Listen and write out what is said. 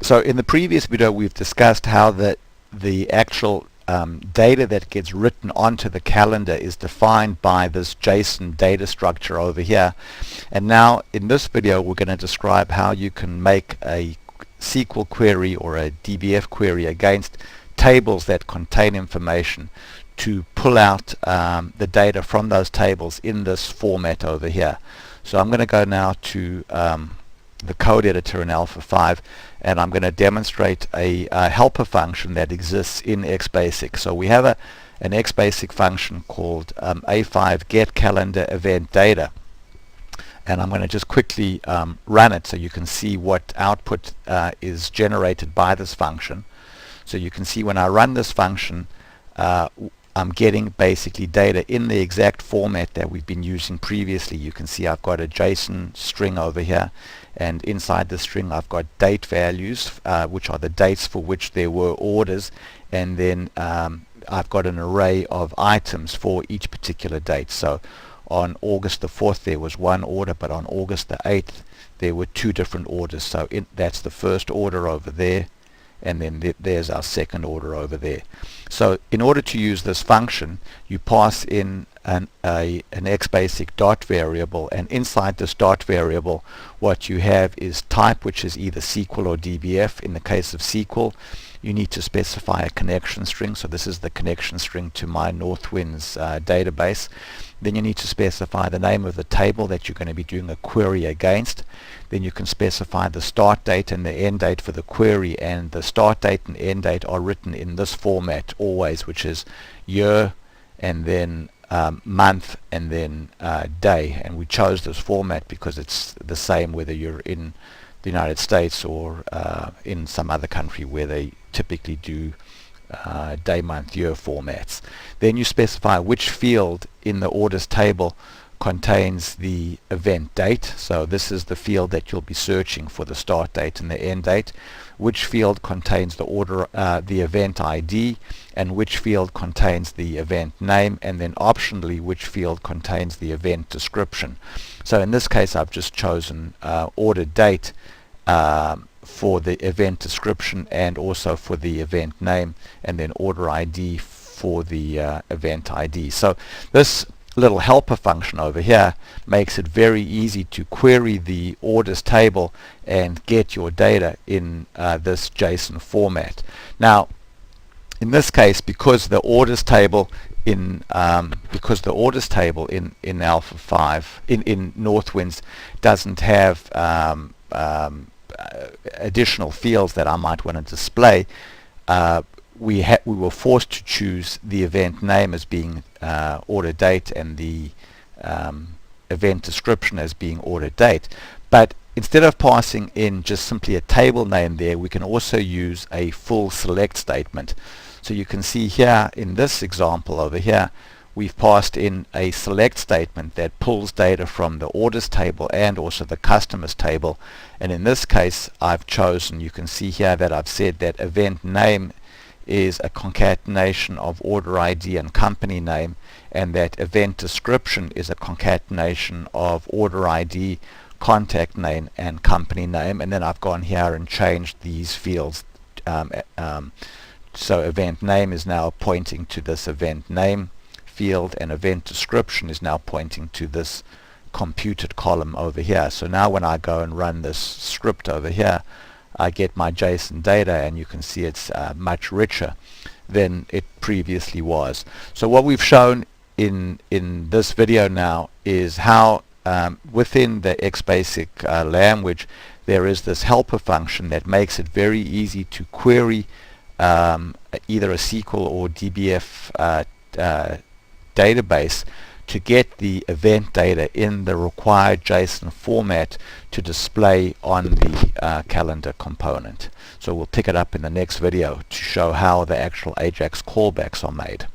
So in the previous video we've discussed how the actual data that gets written onto the calendar is defined by this JSON data structure over here. And now in this video we're going to describe how you can make a SQL query or a DBF query against tables that contain information to pull out the data from those tables in this format over here. So I'm going to go now to the code editor in Alpha 5, and I'm going to demonstrate a helper function that exists in Xbasic. So we have an Xbasic function called A5 get calendar event data, and I'm going to just quickly run it so you can see what output is generated by this function. So you can see when I run this function, I'm getting basically data in the exact format that we've been using previously. You can see I've got a JSON string over here, and inside the string I've got date values, which are the dates for which there were orders, and then I've got an array of items for each particular date. So on August the 4th there was one order, but on August the 8th there were two different orders. So that's the first order over there, and then there's our second order over there. So in order to use this function, you pass in an Xbasic dot variable, and inside this dot variable what you have is type, which is either SQL or DBF. In the case of SQL, you need to specify a connection string. So this is the connection string to my Northwinds database. Then you need to specify the name of the table that you're going to be doing a query against. Then you can specify the start date and the end date for the query, and the start date and end date are written in this format always, which is year and then month and then day. And we chose this format because it's the same whether you're in the United States or in some other country where they typically do day, month, year formats. Then you specify which field in the orders table contains the event date. So this is the field that you'll be searching for the start date and the end date. Which field contains the order, the event ID, and which field contains the event name, and then optionally which field contains the event description. So in this case I've just chosen order date for the event description and also for the event name, and then order ID for the event ID. So this little helper function over here makes it very easy to query the orders table and get your data in this JSON format. Now in this case, because the orders table in Alpha 5 in Northwinds doesn't have additional fields that I might want to display, we were forced to choose the event name as being order date and the event description as being order date. But instead of passing in just simply a table name there, we can also use a full select statement. So you can see here in this example over here, we've passed in a select statement that pulls data from the orders table and also the customers table. And in this case I've chosen, you can see here that I've said that event name is a concatenation of order ID and company name, and that event description is a concatenation of order ID, contact name, and company name. And then I've gone here and changed these fields. So event name is now pointing to this event name field, and event description is now pointing to this computed column over here. So now when I go and run this script over here, I get my JSON data, and you can see it's much richer than it previously was. So what we've shown in this video now is how within the Xbasic language there is this helper function that makes it very easy to query either a SQL or DBF database to get the event data in the required JSON format to display on the calendar component. So we'll pick it up in the next video to show how the actual Ajax callbacks are made.